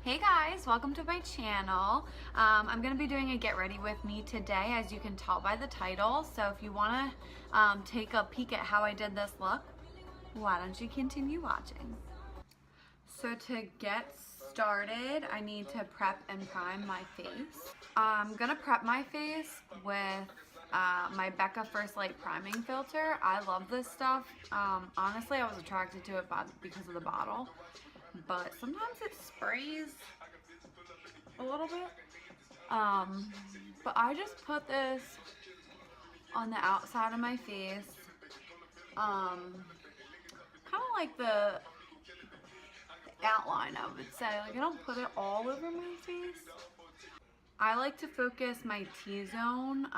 Hey guys, welcome to my channel. I'm going to be doing a get ready with me today, as you can tell by the title. So if you want to take a peek at how I did this look, why don't you continue watching? So to get started, I need to prep and prime my face. I'm going to prep my face with my BECCA First Light Priming Filter. I love this stuff. Honestly, I was attracted to it because of the bottle. But sometimes it sprays a little bit. But I just put this on the outside of my face. Kind of like the outline, I would say. Like, I don't put it all over my face. I like to focus my T-zone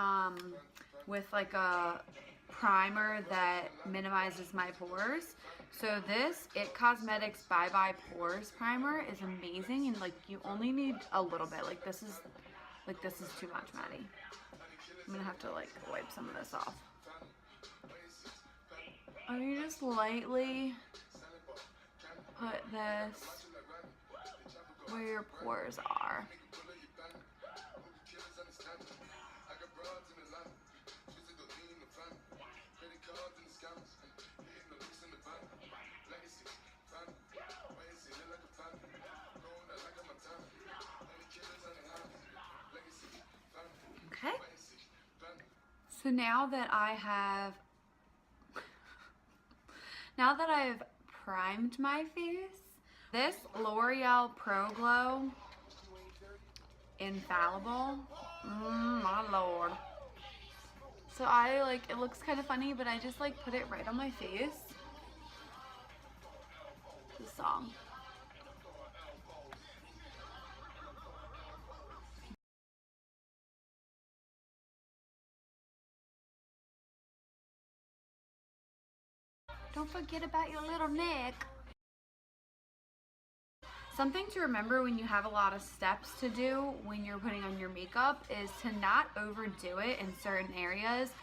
with like a primer that minimizes my pores. So this It Cosmetics Bye Bye Pores primer is amazing, and like you only need a little bit. Like this is too much, Maddie. I'm gonna have to like wipe some of this off. And you just lightly put this where your pores are. Okay, so now that I've primed my face, this Loreal Pro Glow Infallible, my lord. So it looks kind of funny, but I just like put it right on my face. This song. Don't forget about your little neck. Something to remember when you have a lot of steps to do when you're putting on your makeup is to not overdo it in certain areas.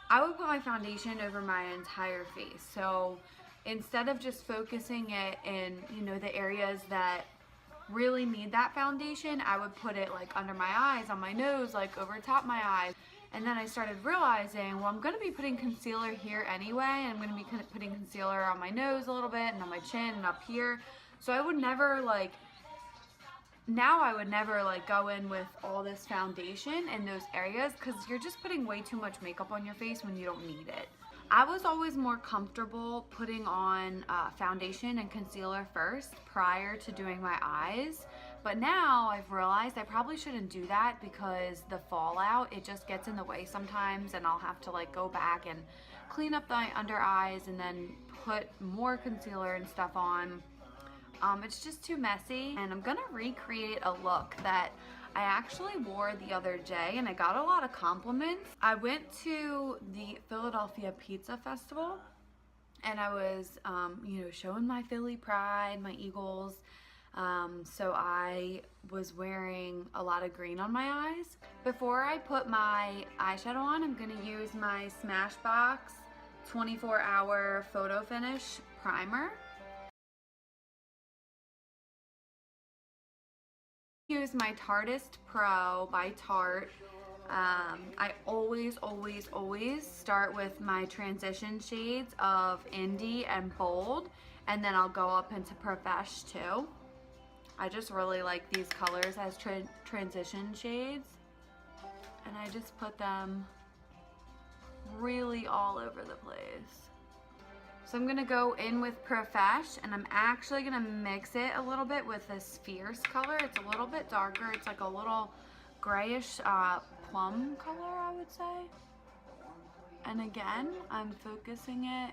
I would put my foundation over my entire face. So instead of just focusing it in, the areas that really need that foundation, I would put it like under my eyes, on my nose, like over top my eyes. And then I started realizing, well, I'm going to be putting concealer here anyway. And I'm going to be putting concealer on my nose a little bit and on my chin and up here. So I would never I would never go in with all this foundation in those areas, because you're just putting way too much makeup on your face when you don't need it. I was always more comfortable putting on foundation and concealer first prior to doing my eyes. But now I've realized I probably shouldn't do that, because the fallout, it just gets in the way sometimes, and I'll have to go back and clean up the under eyes and then put more concealer and stuff on. It's just too messy, and I'm gonna recreate a look that I actually wore the other day, and I got a lot of compliments. I went to the Philadelphia Pizza Festival, and I was, showing my Philly pride, my Eagles. So I was wearing a lot of green on my eyes. Before I put my eyeshadow on, I'm gonna use my Smashbox 24-hour Photo Finish Primer. Use my Tarteist Pro by Tarte. I always start with my transition shades of Indie and Bold, and then I'll go up into Profesh too. I just really like these colors as transition shades, and I just put them really all over the place. So I'm gonna go in with Profesh, and I'm actually gonna mix it a little bit with this Fierce color. It's a little bit darker. It's like a little grayish plum color, I would say. And again, I'm focusing it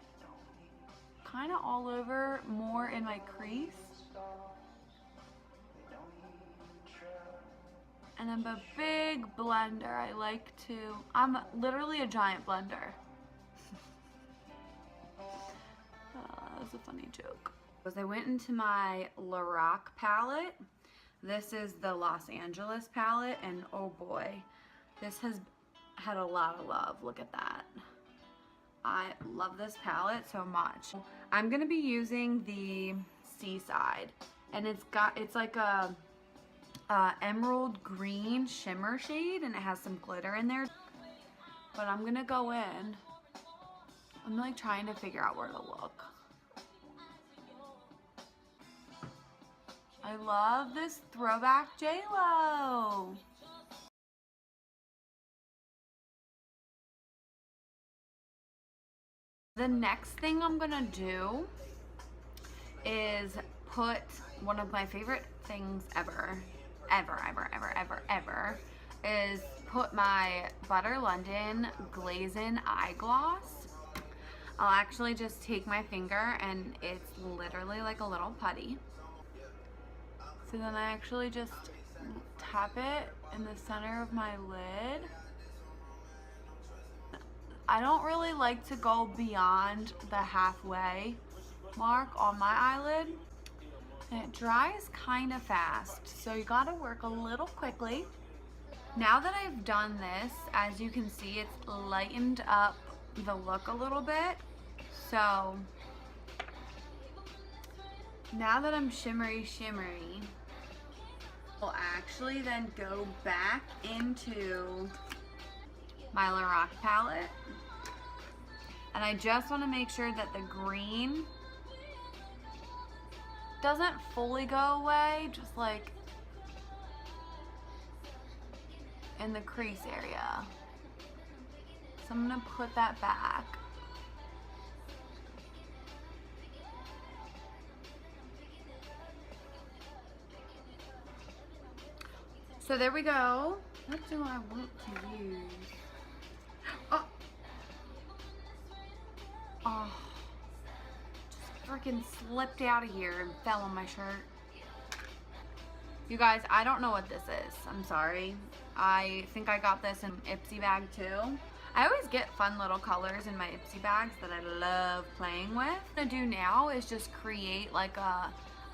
kind of all over, more in my crease. And I'm a big blender. I'm literally a giant blender. That was a funny joke. I went into my Lorac palette. This is the Los Angeles palette, and oh boy, this has had a lot of love. Look at that. I love this palette so much. I'm gonna be using the Seaside, and it's like a emerald green shimmer shade, and it has some glitter in there. But I'm gonna go in. I'm like trying to figure out where to look. I love this throwback J-Lo. The next thing I'm gonna do is put one of my favorite things ever, is put my Butter London Glazen eye gloss. I'll actually just take my finger and it's literally like a little putty. So then I actually just tap it in the center of my lid. I don't really like to go beyond the halfway mark on my eyelid. And it dries kind of fast, so you gotta work a little quickly. Now that I've done this, as you can see, it's lightened up the look a little bit. So now that I'm shimmery, I'll actually then go back into my Lorac palette. And I just want to make sure that the green doesn't fully go away, just like in the crease area. So I'm gonna put that back. So there we go. What do I want to use? Oh, just freaking slipped out of here and fell on my shirt. You guys, I don't know what this is. I'm sorry. I think I got this in Ipsy bag too. I always get fun little colors in my Ipsy bags that I love playing with. What I'm gonna do now is just create like a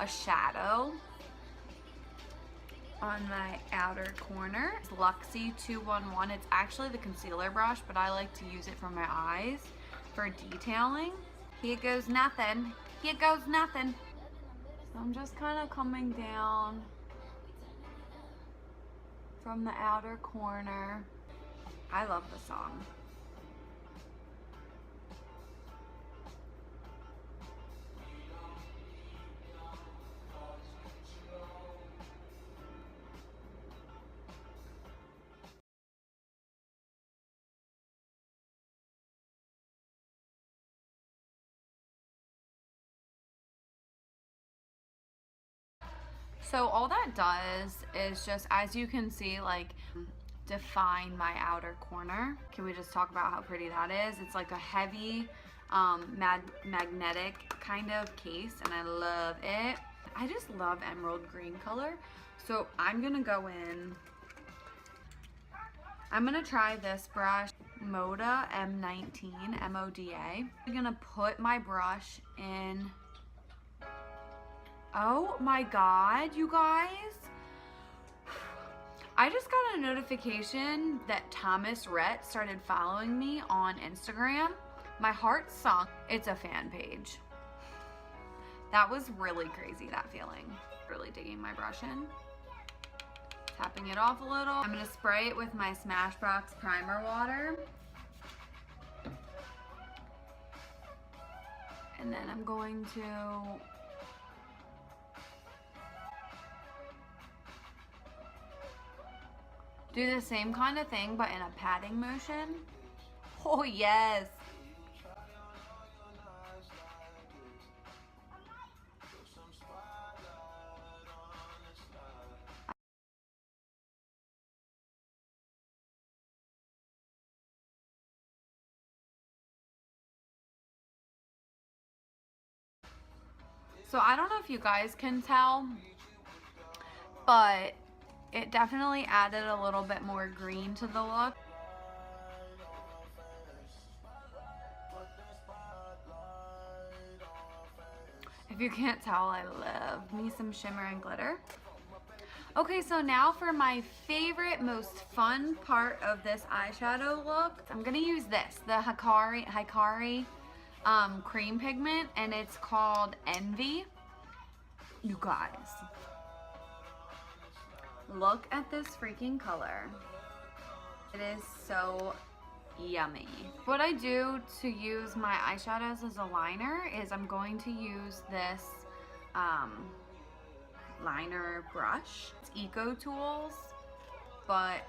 shadow on my outer corner. It's Luxie 211. It's actually the concealer brush, but I like to use it for my eyes for detailing. Here goes nothing. Here goes nothing. So I'm just kind of coming down from the outer corner. I love the song. So all that does is just, as you can see, like define my outer corner. Can we just talk about how pretty that is? It's like a heavy magnetic kind of case, and I love it. I just love emerald green color. So I'm gonna go in. I'm gonna try this brush, Moda M19, M-O-D-A. I'm gonna put my brush in. Oh my God, you guys. I just got a notification that Thomas Rhett started following me on Instagram. My heart sunk. It's a fan page. That was really crazy, that feeling. Really digging my brush in. Tapping it off a little. I'm gonna spray it with my Smashbox primer water. And then I'm going to do the same kind of thing, but in a patting motion. Oh yes. So I don't know if you guys can tell, but it definitely added a little bit more green to the look. If you can't tell, I love me some shimmer and glitter. Okay, so now for my favorite, most fun part of this eyeshadow look, I'm gonna use this, the Hikari cream pigment, and it's called Envy. You guys, look at this freaking color. It is so yummy. What I do to use my eyeshadows as a liner is I'm going to use this liner brush. It's Eco Tools, but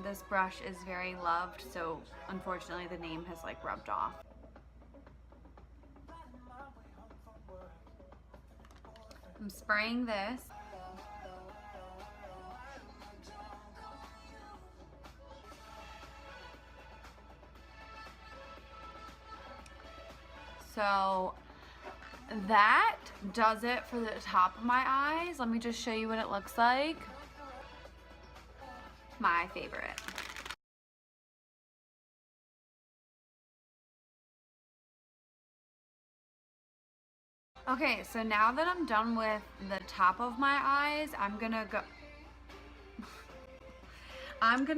this brush is very loved, so unfortunately the name has like rubbed off. I'm spraying this. So that does it for the top of my eyes. Let me just show you what it looks like. My favorite. Okay, so now that I'm done with the top of my eyes, I'm gonna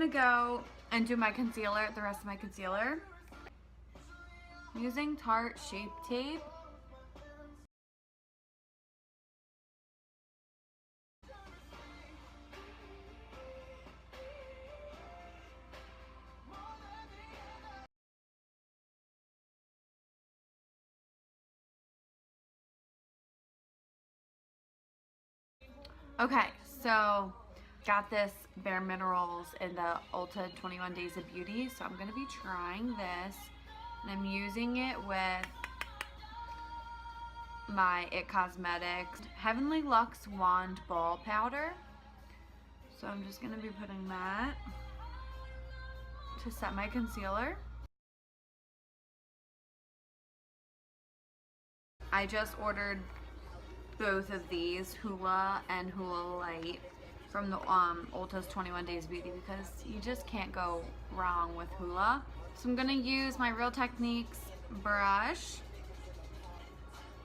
go and do my concealer, the rest of my concealer. I'm using Tarte Shape Tape. Okay, so got this BareMinerals in the Ulta 21 Days of Beauty, so I'm gonna be trying this, and I'm using it with my IT Cosmetics Heavenly Luxe Wand Ball Powder. So I'm just gonna be putting that to set my concealer. I just ordered both of these, Hoola and Hoola Lite, from the Ulta's 21 Days Beauty, because you just can't go wrong with Hoola. So I'm gonna use my Real Techniques brush.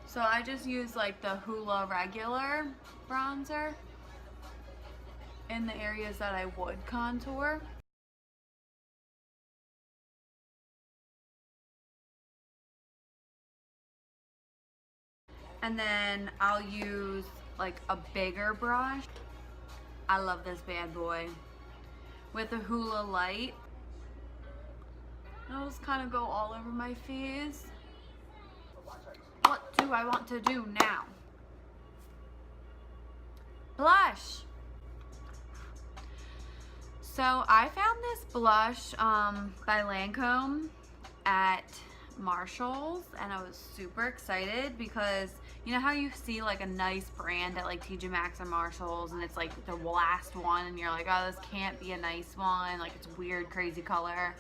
So I just use like the Hoola regular bronzer in the areas that I would contour. And then I'll use like a bigger brush. I love this bad boy. With the Hoola Lite. I'll just kind of go all over my face. What do I want to do now? Blush. So I found this blush by Lancome at Marshall's, and I was super excited because you know how you see like a nice brand at like TJ Maxx or Marshall's and it's like the last one and you're like, oh, this can't be a nice one, like it's weird crazy color.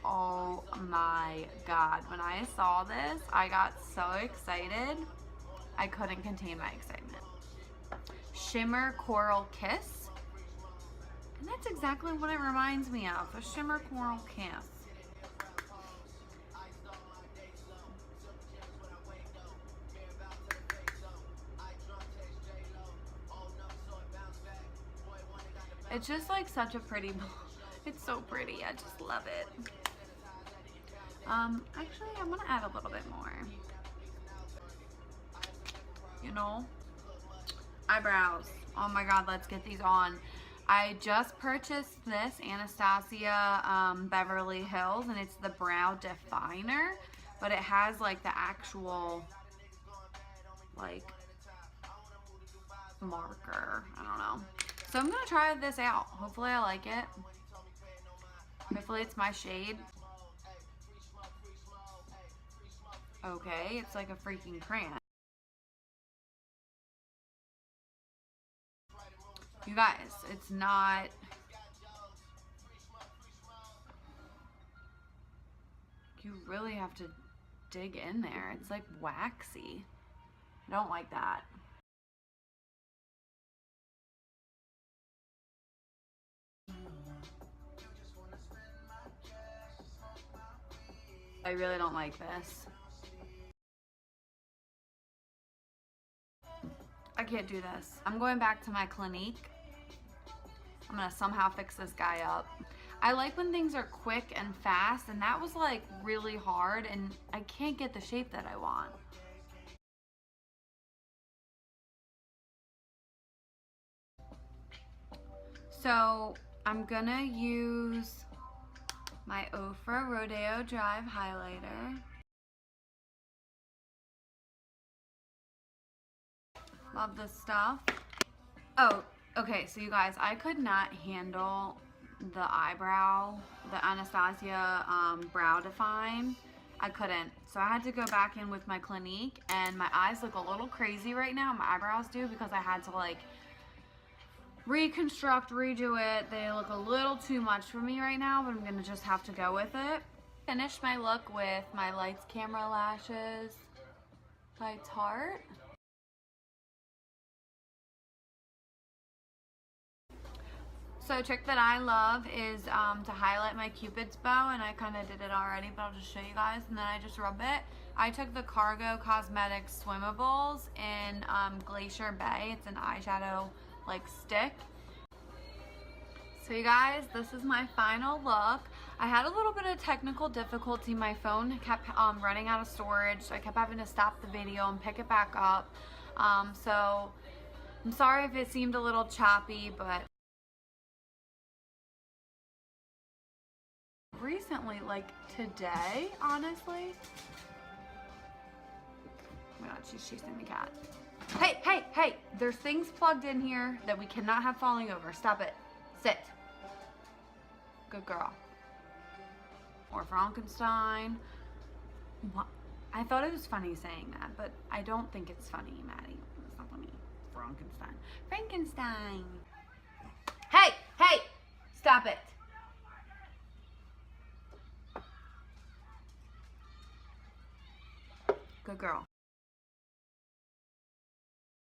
Oh my god, when I saw this I got so excited I couldn't contain my excitement. Shimmer Coral Kiss, and that's exactly what it reminds me of, a Shimmer Coral Kiss. It's just like such a pretty, it's so pretty, I just love it. Actually I'm gonna add a little bit more. You know, eyebrows, oh my god, let's get these on. I just purchased this Anastasia Beverly Hills, and it's the brow definer, but it has like the actual like marker, I don't know. So I'm gonna try this out. Hopefully I like it. Hopefully it's my shade. Okay, it's like a freaking crayon. You guys, it's not... You really have to dig in there. It's like waxy. I don't like that. I really don't like this. I can't do this. I'm going back to my Clinique. I'm gonna somehow fix this guy up. I like when things are quick and fast, and that was like really hard, and I can't get the shape that I want. So I'm gonna use my Ofra Rodeo Drive highlighter. Love this stuff. Oh, okay, so you guys, I could not handle the eyebrow, the Anastasia Brow Define. I couldn't. So I had to go back in with my Clinique, and my eyes look a little crazy right now. My eyebrows do, because I had to like reconstruct, redo it. They look a little too much for me right now, but I'm gonna just have to go with it. Finished my look with my Lights Camera Lashes by Tarte. So a trick that I love is to highlight my Cupid's bow, and I kind of did it already, but I'll just show you guys, and then I just rub it. I took the Cargo Cosmetics Swimmables in Glacier Bay. It's an eyeshadow like stick. So you guys, this is my final look. I had a little bit of technical difficulty. My phone kept running out of storage, so I kept having to stop the video and pick it back up. So I'm sorry if it seemed a little choppy, but recently, like today, honestly. Oh my god, she's chasing the cat. Hey, hey, hey! There's things plugged in here that we cannot have falling over. Stop it. Sit. Good girl. Or Frankenstein. What? I thought it was funny saying that, but I don't think it's funny, Maddie. It's not funny. Frankenstein. Frankenstein. Hey, hey! Stop it. Good girl.